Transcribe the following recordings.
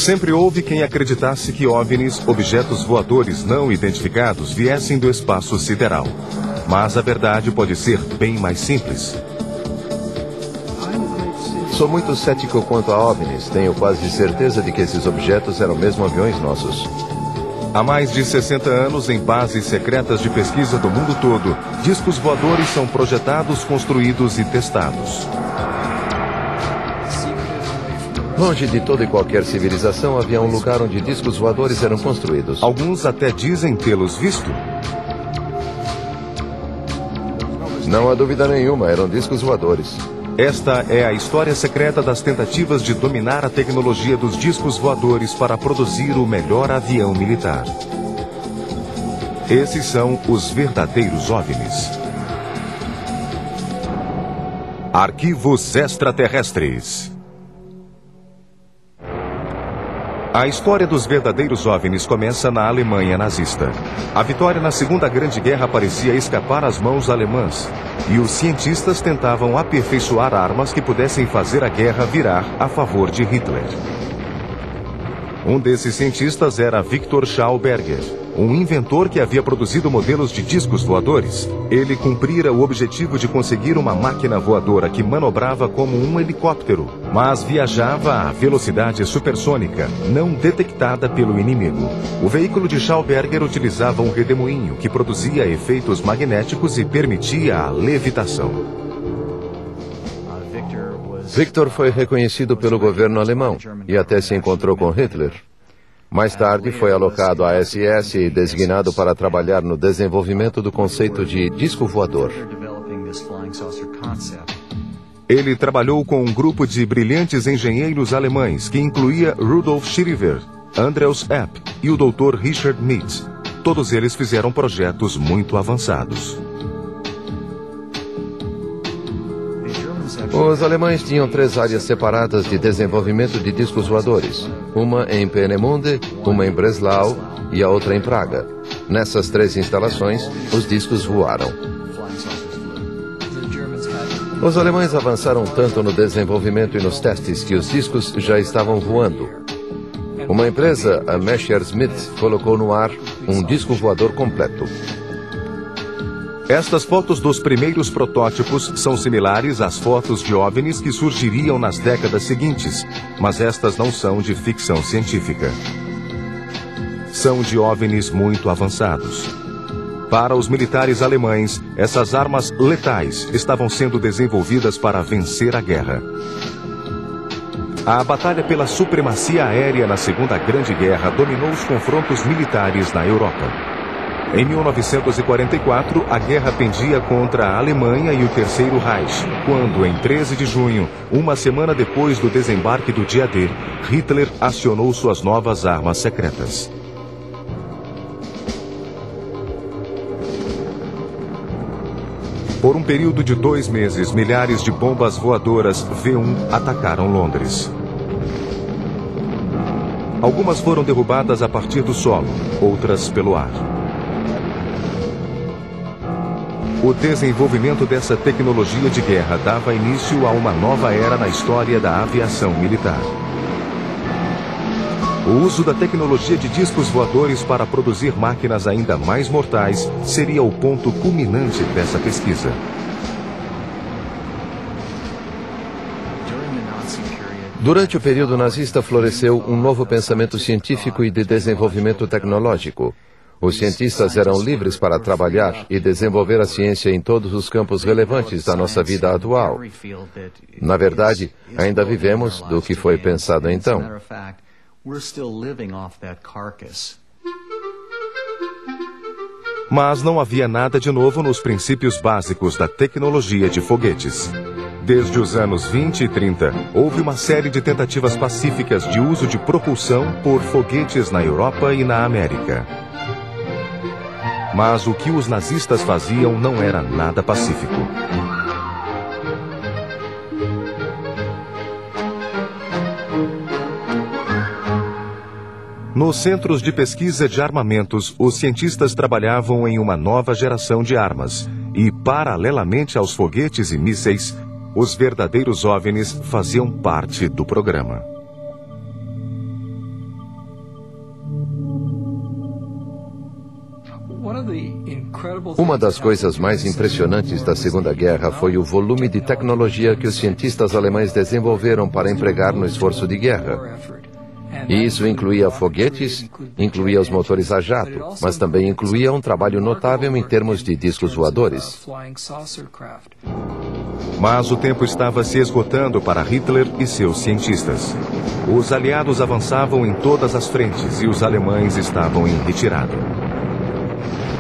Sempre houve quem acreditasse que OVNIs, objetos voadores não identificados, viessem do espaço sideral. Mas a verdade pode ser bem mais simples. Sou muito cético quanto a OVNIs. Tenho quase certeza de que esses objetos eram mesmo aviões nossos. Há mais de 60 anos, em bases secretas de pesquisa do mundo todo, discos voadores são projetados, construídos e testados. Longe de toda e qualquer civilização, havia um lugar onde discos voadores eram construídos. Alguns até dizem tê-los visto. Não há dúvida nenhuma, eram discos voadores. Esta é a história secreta das tentativas de dominar a tecnologia dos discos voadores para produzir o melhor avião militar. Esses são os verdadeiros OVNIs. Arquivos extraterrestres. A história dos verdadeiros OVNIs começa na Alemanha nazista. A vitória na Segunda Grande Guerra parecia escapar às mãos alemãs, e os cientistas tentavam aperfeiçoar armas que pudessem fazer a guerra virar a favor de Hitler. Um desses cientistas era Victor Schauberger, um inventor que havia produzido modelos de discos voadores. Ele cumprira o objetivo de conseguir uma máquina voadora que manobrava como um helicóptero, mas viajava a velocidade supersônica, não detectada pelo inimigo. O veículo de Schauberger utilizava um redemoinho que produzia efeitos magnéticos e permitia a levitação. Victor foi reconhecido pelo governo alemão e até se encontrou com Hitler. Mais tarde foi alocado à SS e designado para trabalhar no desenvolvimento do conceito de disco voador. Ele trabalhou com um grupo de brilhantes engenheiros alemães que incluía Rudolf Schirriver, Andreas Epp e o Dr. Richard Mitz. Todos eles fizeram projetos muito avançados. Os alemães tinham 3 áreas separadas de desenvolvimento de discos voadores. Uma em Peenemünde, uma em Breslau e a outra em Praga. Nessas 3 instalações, os discos voaram. Os alemães avançaram tanto no desenvolvimento e nos testes que os discos já estavam voando. Uma empresa, a Messerschmitt, colocou no ar um disco voador completo. Estas fotos dos primeiros protótipos são similares às fotos de OVNIs que surgiriam nas décadas seguintes, mas estas não são de ficção científica. São de OVNIs muito avançados. Para os militares alemães, essas armas letais estavam sendo desenvolvidas para vencer a guerra. A batalha pela supremacia aérea na Segunda Grande Guerra dominou os confrontos militares na Europa. Em 1944, a guerra pendia contra a Alemanha e o Terceiro Reich, quando, em 13 de junho, uma semana depois do desembarque do dia D, Hitler acionou suas novas armas secretas. Por um período de 2 meses, milhares de bombas voadoras V1 atacaram Londres. Algumas foram derrubadas a partir do solo, outras pelo ar. O desenvolvimento dessa tecnologia de guerra dava início a uma nova era na história da aviação militar. O uso da tecnologia de discos voadores para produzir máquinas ainda mais mortais seria o ponto culminante dessa pesquisa. Durante o período nazista floresceu um novo pensamento científico e de desenvolvimento tecnológico. Os cientistas eram livres para trabalhar e desenvolver a ciência em todos os campos relevantes da nossa vida atual. Na verdade, ainda vivemos do que foi pensado então. Mas não havia nada de novo nos princípios básicos da tecnologia de foguetes. Desde os anos 20 e 30, houve uma série de tentativas pacíficas de uso de propulsão por foguetes na Europa e na América. Mas o que os nazistas faziam não era nada pacífico. Nos centros de pesquisa de armamentos, os cientistas trabalhavam em uma nova geração de armas. E, paralelamente aos foguetes e mísseis, os verdadeiros OVNIs faziam parte do programa. Uma das coisas mais impressionantes da Segunda Guerra foi o volume de tecnologia que os cientistas alemães desenvolveram para empregar no esforço de guerra. E isso incluía foguetes, incluía os motores a jato, mas também incluía um trabalho notável em termos de discos voadores. Mas o tempo estava se esgotando para Hitler e seus cientistas. Os aliados avançavam em todas as frentes e os alemães estavam em retirada.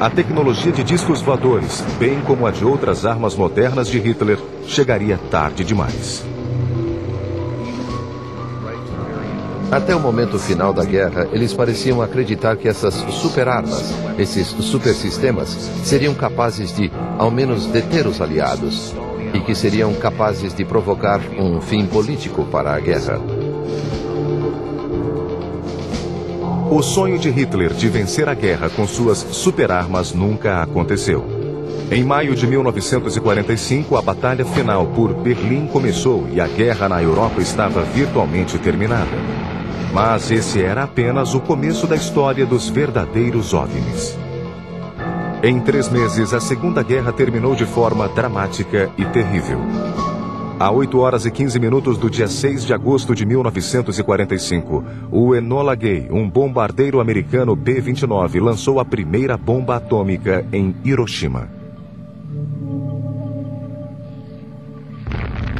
A tecnologia de discos voadores, bem como a de outras armas modernas de Hitler, chegaria tarde demais. Até o momento final da guerra, eles pareciam acreditar que essas superarmas, esses supersistemas, seriam capazes de, ao menos, deter os aliados e que seriam capazes de provocar um fim político para a guerra. O sonho de Hitler de vencer a guerra com suas superarmas nunca aconteceu. Em maio de 1945, a batalha final por Berlim começou e a guerra na Europa estava virtualmente terminada. Mas esse era apenas o começo da história dos verdadeiros OVNIs. Em 3 meses, a Segunda Guerra terminou de forma dramática e terrível. A 8h15 do dia 6 de agosto de 1945, o Enola Gay, um bombardeiro americano B-29, lançou a primeira bomba atômica em Hiroshima.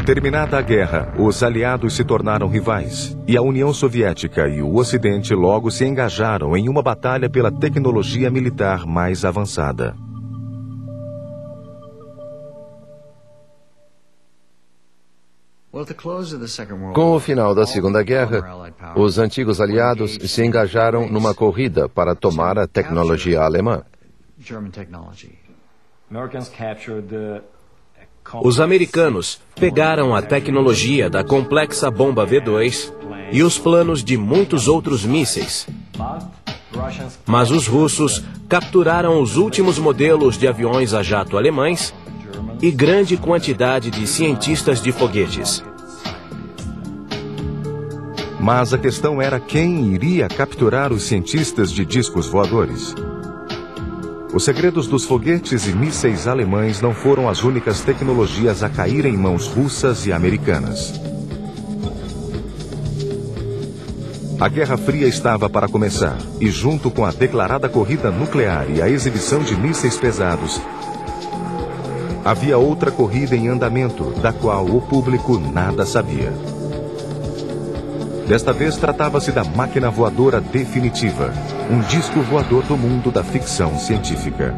Terminada a guerra, os aliados se tornaram rivais, e a União Soviética e o Ocidente logo se engajaram em uma batalha pela tecnologia militar mais avançada. Com o final da Segunda Guerra, os antigos aliados se engajaram numa corrida para tomar a tecnologia alemã. Os americanos pegaram a tecnologia da complexa bomba V2 e os planos de muitos outros mísseis. Mas os russos capturaram os últimos modelos de aviões a jato alemães e grande quantidade de cientistas de foguetes. Mas a questão era quem iria capturar os cientistas de discos voadores. Os segredos dos foguetes e mísseis alemães não foram as únicas tecnologias a cair em mãos russas e americanas. A Guerra Fria estava para começar, e junto com a declarada corrida nuclear e a exibição de mísseis pesados, havia outra corrida em andamento, da qual o público nada sabia. Desta vez tratava-se da máquina voadora definitiva, um disco voador do mundo da ficção científica.